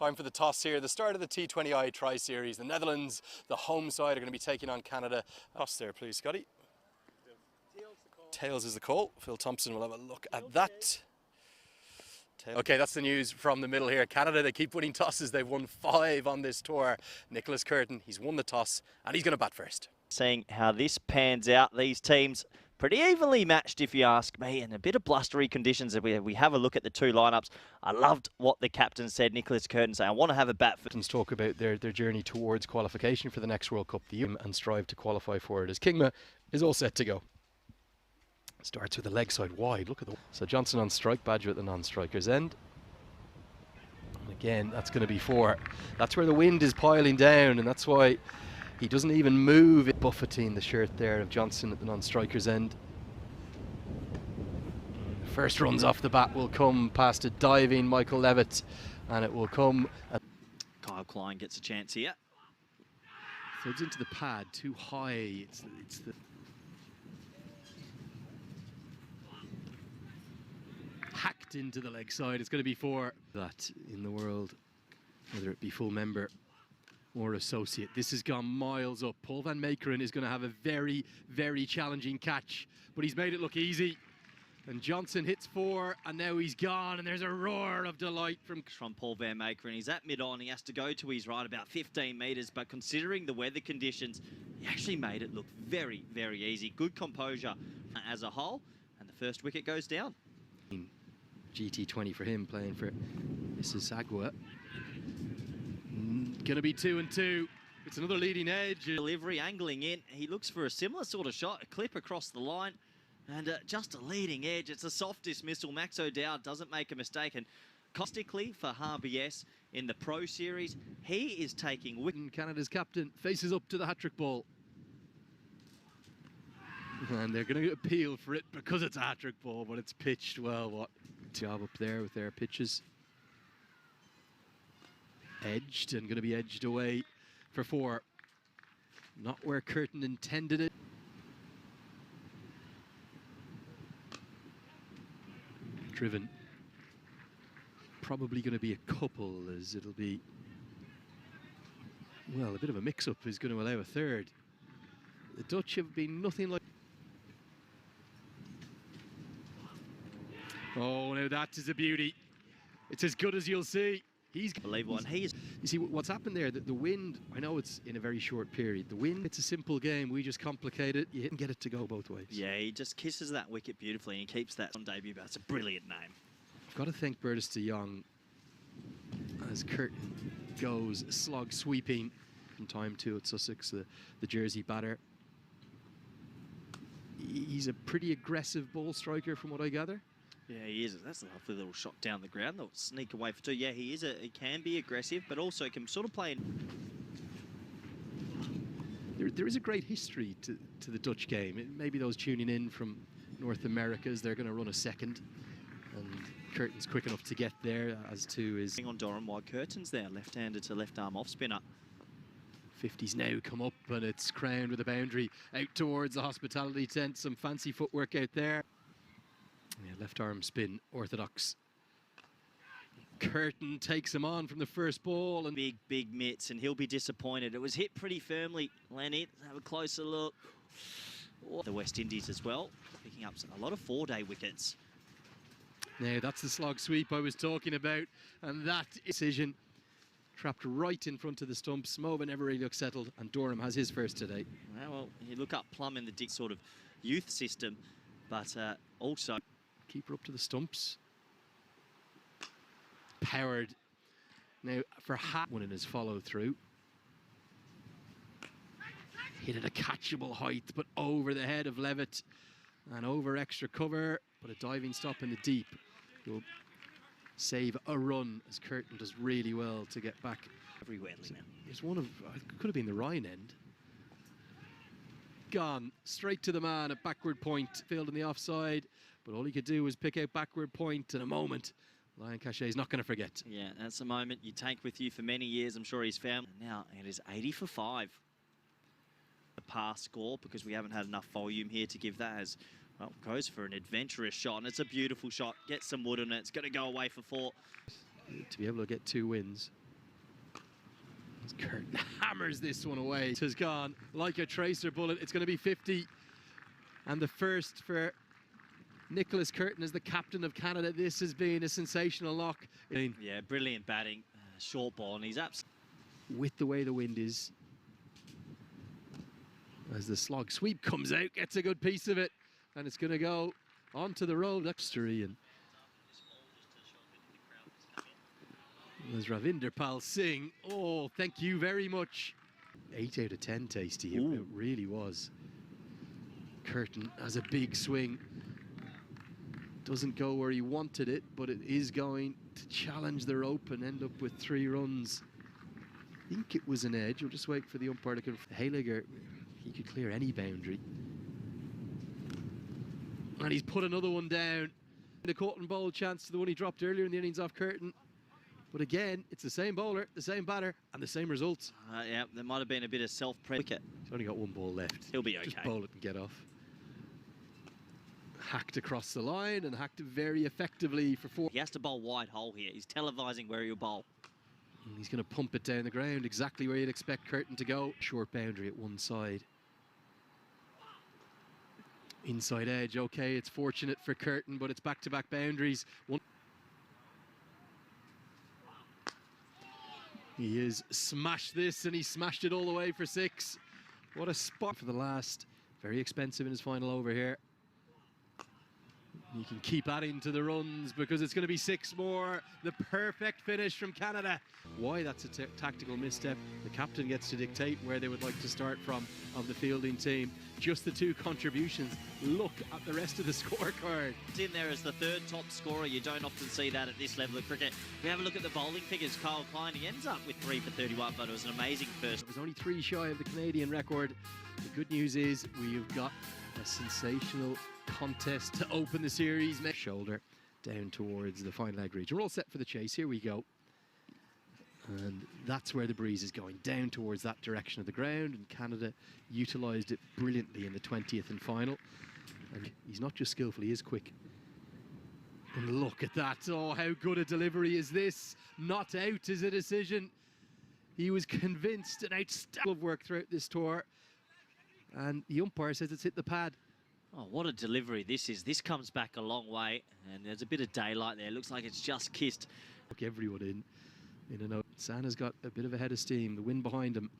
Time for the toss here. The start of the T20I Tri-Series. The Netherlands, the home side, are going to be taking on Canada. Toss there, please, Scotty. Tails is the call. Phil Thompson will have a look at that. Okay, that's the news from the middle here. Canada, they keep winning tosses. They've won 5 on this tour. Nicholas Curtin, he's won the toss and he's going to bat first. Seeing how this pans out, these teams pretty evenly matched, if you ask me, and a bit of blustery conditions. If we have a look at the two lineups, I loved what the captain said, Nicholas Curtin, saying, I want to have a bat for... Talk about their journey towards qualification for the next World Cup, and strive to qualify for it, as Kingma is all set to go. Starts with the leg side wide. Look at the... So Johnson on strike, Badger at the non-striker's end. And again, that's going to be 4. That's where the wind is piling down, and that's why he doesn't even move. Buffeting the shirt there of Johnson at the non-striker's end. First runs off the bat will come past a diving Michael Levitt, and it will come... Kyle Klein gets a chance here. Throws into the pad, too high. It's the... hacked into the leg side. It's going to be 4. That in the world, whether it be full member or associate, this has gone miles up. Paul van Meekeren is going to have a very, very challenging catch, but he's made it look easy. And Johnson hits 4, and now he's gone, and there's a roar of delight from Paul van Meekeren. He's at mid-on. He has to go to his right about 15 metres, but considering the weather conditions, he actually made it look very, very easy. Good composure as a whole, and the first wicket goes down. GT20 for him, playing for Mississauga. Gonna be 2 and 2. It's another leading edge. Delivery angling in. He looks for a similar sort of shot, a clip across the line, and just a leading edge. It's a soft dismissal. Max O'Dowd doesn't make a mistake, and caustically for RBS in the Pro Series, he is taking wicket. Canada's captain faces up to the hat-trick ball. And they're going to appeal for it because it's a hat-trick ball, but it's pitched well. What job up there with their pitches. Edged and going to be edged away for 4. Not where Curtin intended it. Driven. Probably going to be a couple, as it'll be, well, a bit of a mix-up is going to allow a 3rd. The Dutch have been nothing like... Oh, now that is a beauty. It's as good as you'll see. He's believable, and he is. You see what's happened there? The wind. I know it's in a very short period. The wind. It's a simple game. We just complicate it. You hit and get it to go both ways. Yeah, he just kisses that wicket beautifully and he keeps that on debut. But it's a brilliant name. I've got to thank Bertus de Jong as Curtin goes slog sweeping from time 2 at Sussex. The Jersey batter. He's a pretty aggressive ball striker, from what I gather. Yeah, he is. That's a lovely little shot down the ground. They'll sneak away for 2. Yeah, he can be aggressive, but also can sort of play in... There is a great history to the Dutch game. Maybe those tuning in from North America, they're going to run a second. And Curtin's quick enough to get there, as to his... On Doran, while Curtin's there, left-handed to left-arm off-spinner. 50s now come up, and it's crowned with a boundary out towards the hospitality tent. Some fancy footwork out there. Yeah, left arm spin, orthodox. Curtin takes him on from the first ball, and big mitts, and he'll be disappointed. It was hit pretty firmly. Lenny, have a closer look. Oh, the West Indies as well, picking up a lot of 4-day wickets. Now that's the slog sweep I was talking about, and that decision trapped right in front of the stumps. Mova never really looked settled, and Durham has his first today. Well, you look up Plum in the sort of youth system, but also... Keeper up to the stumps. Powered. Now for one in his follow through. Hit at a catchable height, but over the head of Levitt and over extra cover, but a diving stop in the deep will save a run, as Curtin does really well to get back. Everywhere now. There's one of, could have been the Rhine end. Gone straight to the man at backward point, field in the offside, but all he could do was pick out backward point in a moment. Lion Cachet is not going to forget. Yeah, that's a moment you take with you for many years. I'm sure he's found. Now it is 80 for 5. The pass score, because we haven't had enough volume here to give that, as well, goes for an adventurous shot, and it's a beautiful shot. Gets some wood on it. It's going to go away for 4. To be able to get 2 wins Curtin hammers this one away. It has gone like a tracer bullet. It's going to be 50. And the first for Nicholas Curtin as the captain of Canada. This has been a sensational knock. Yeah, brilliant batting. Short ball, and he's absolutely... With the way the wind is. As the slog sweep comes out, gets a good piece of it. And it's going to go onto the road. And there's Ravinder Pal Singh. Oh, thank you very much. 8 out of 10, Tasty. It really was. Curtin has a big swing. Doesn't go where he wanted it, but it is going to challenge the rope and end up with 3 runs. I think it was an edge. We'll just wait for the umpire to confirm. Hayliger, he could clear any boundary. And he's put another one down. A caught and bowled chance to the one he dropped earlier in the innings off Curtin. But again, it's the same bowler, the same batter, and the same results. Yeah, there might have been a bit of self-wicket. He's only got 1 ball left. He'll be okay. Just bowl it and get off. Hacked across the line and hacked it very effectively for 4. He has to bowl wide hole here. He's televising where he'll bowl. And he's going to pump it down the ground, exactly where you'd expect Curtin to go. Short boundary at one side. Inside edge, okay, it's fortunate for Curtin, but it's back-to-back boundaries. He has smashed this, and he smashed it all the way for 6. What a spot for the last. Very expensive in his final over here. You can keep adding to the runs because it's going to be 6 more. The perfect finish from Canada. Why that's a tactical misstep. The captain gets to dictate where they would like to start from of the fielding team. Just the 2 contributions. Look at the rest of the scorecard. It's in there as the 3rd top scorer. You don't often see that at this level of cricket. We have a look at the bowling figures. Kyle Klein, he ends up with 3 for 31, but it was an amazing first. It was only 3 shy of the Canadian record. The good news is we've got a sensational contest to open the series. Shoulder down towards the final leg region. We're all set for the chase. Here we go. And that's where the breeze is going, down towards that direction of the ground. And Canada utilised it brilliantly in the 20th and final. And he's not just skillful, he is quick. And look at that. Oh, how good a delivery is this? Not out is a decision. He was convinced, an outstanding work throughout this tour. And the umpire says it's hit the pad. Oh, what a delivery this is. This comes back a long way, and there's a bit of daylight there. Looks like it's just kissed. Look, everyone in a note. Sana's got a bit of a head of steam, the wind behind him.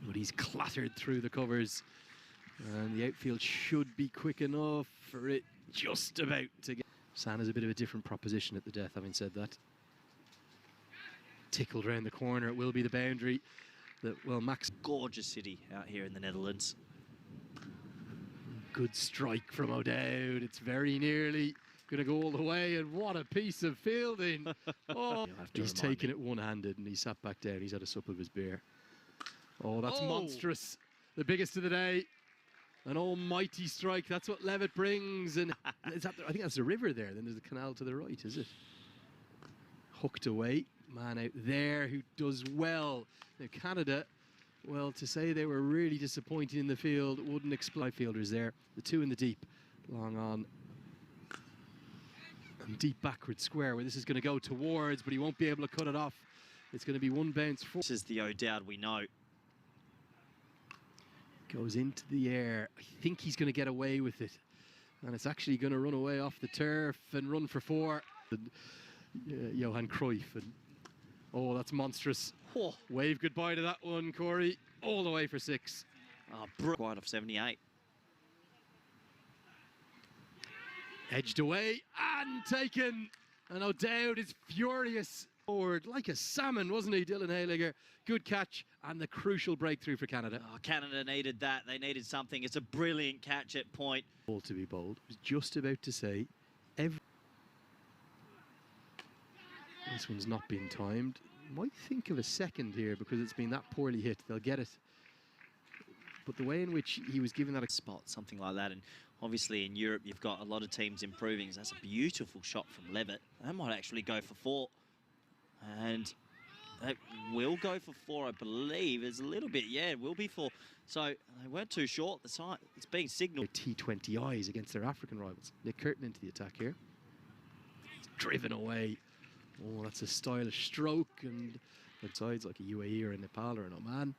But he's clattered through the covers. And the outfield should be quick enough for it just about to get. Sana's a bit of a different proposition at the death, having said that. Tickled round the corner, it will be the boundary. Well, Max. Gorgeous city out here in the Netherlands. Good strike from O'Dowd. It's very nearly going to go all the way, and what a piece of fielding. Oh, he's taken it one-handed, and he sat back down. He's had a sup of his beer. Oh, that's monstrous. The biggest of the day. An almighty strike. That's what Levitt brings. And I think that's the river there. Then there's the canal to the right, is it? Hooked away. Man out there who does well. Now, Canada, well, to say they were really disappointing in the field wouldn't explain. Fielders there, the 2 in the deep, long on and deep backward square where this is going to go towards, but he won't be able to cut it off. It's going to be 1 bounce. This is the O'Dowd we know. Goes into the air. I think he's going to get away with it, and it's actually going to run away off the turf and run for 4. And, Johan Cruyff, and oh, that's monstrous. Oh. Wave goodbye to that one, Corey. All the way for 6. Quite off 78. Edged away and taken. And O'Dowd is furious. Forward like a salmon, wasn't he, Dylan Hayliger? Good catch and the crucial breakthrough for Canada. Oh, Canada needed that. They needed something. It's a brilliant catch at point. Ball to be bowled. I was just about to say, this one's not been timed. Might think of a second here because it's been that poorly hit. They'll get it. But the way in which he was given that a spot, something like that, and obviously in Europe you've got a lot of teams improving. So that's a beautiful shot from Levitt. That might actually go for 4. And it will go for 4, I believe. There's a little bit, yeah, it will be 4. So they weren't too short. The side, it's being signalled. T20Is against their African rivals. Nick Curtin into the attack here. He's driven away. Oh, that's a stylish stroke, and But sides like a UAE or a Nepal or an Oman.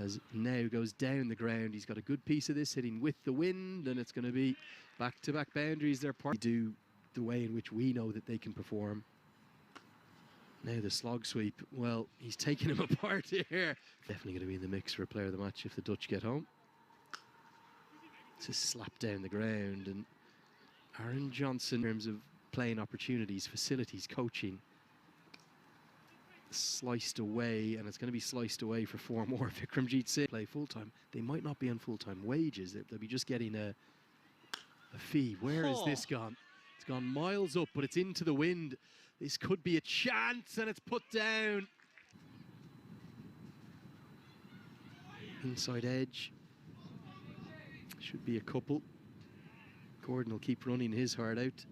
As now goes down the ground, he's got a good piece of this hitting with the wind, and it's going to be back-to-back boundaries. They're do the way in which we know that they can perform. Now the slog sweep, well, he's taking him apart here. Definitely going to be in the mix for a player of the match if the Dutch get home. It's a slap down the ground, and Aaron Johnson, in terms of playing opportunities, facilities, coaching, sliced away, and it's going to be sliced away for 4 more. Vikramjit Singh play full-time. They might not be on full-time wages. They'll be just getting a fee. Where has this gone? It's gone miles up, but it's into the wind. This could be a chance, and it's put down. Inside edge. Should be a couple. Gordon will keep running his heart out.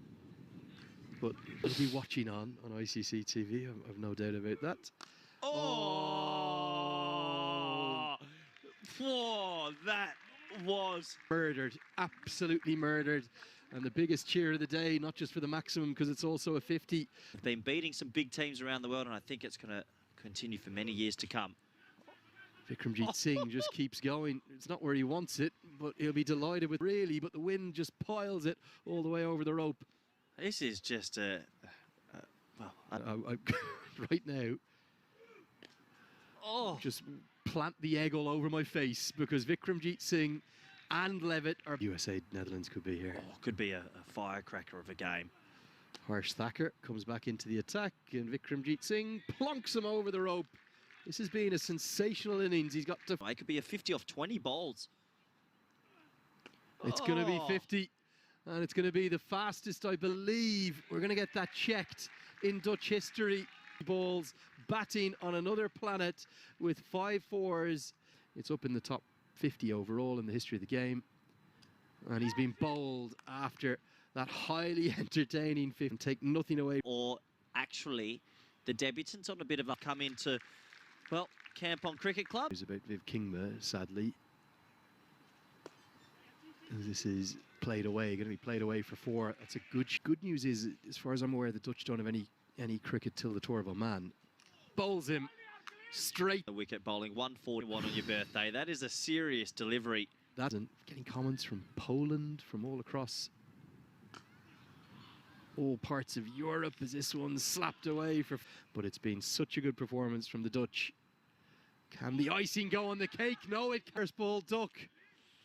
But we'll be watching on ICC TV, I've no doubt about that. Oh, that was murdered, absolutely murdered. And the biggest cheer of the day, not just for the maximum, because it's also a 50. Been beating some big teams around the world, and I think it's going to continue for many years to come. Vikramjit Singh just keeps going. It's not where he wants it, but he'll be delighted with really, but the wind just piles it all the way over the rope. This is just a right now, just plant the egg all over my face, because Vikramjit Singh and Levitt are... USA Netherlands could be here. Could be a firecracker of a game. Harsh Thacker comes back into the attack, and Vikramjit Singh plonks him over the rope. This has been a sensational innings. He's got to... It could be a 50 off 20 bowls. It's going to be 50. And it's going to be the fastest, I believe. We're going to get that checked in Dutch history. Balls batting on another planet with 5 4s. It's up in the top 50 overall in the history of the game. And he's been bowled after that highly entertaining 50. Take nothing away. Or actually, the debutants on a bit of a come into, well, Kampong Cricket Club. It's about Viv Kingma, sadly. This is played away, going to be played away for 4. That's a good news is, as far as I'm aware, the Dutch don't have any cricket till the Tour of Oman. Bowls him straight. The wicket bowling 141 on your birthday. That is a serious delivery. That's getting comments from Poland, from all across all parts of Europe as this one's slapped away for. But it's been such a good performance from the Dutch. Can the icing go on the cake? No, it first ball duck.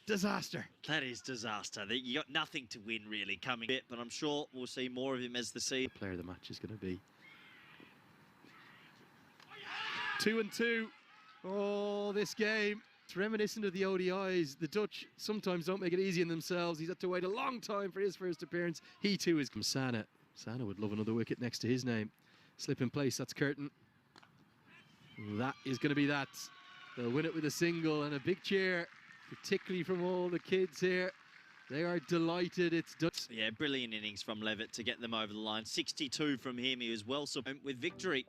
Disaster. That is disaster. You got nothing to win really coming bit, but I'm sure we'll see more of him as the season. Player of the match is going to be 2-2. Oh, this game. It's reminiscent of the ODIs. The Dutch sometimes don't make it easy on themselves. He's had to wait a long time for his first appearance. He too is Sana. Sana would love another wicket next to his name. Slip in place, that's Curtin. That is going to be that. They'll win it with a single and a big cheer, particularly from all the kids here. They are delighted. It's Dutch. Yeah, brilliant innings from Levitt to get them over the line. 62 from him. He was well supported with victory.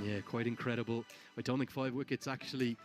Yeah, quite incredible. I don't think 5 wickets actually...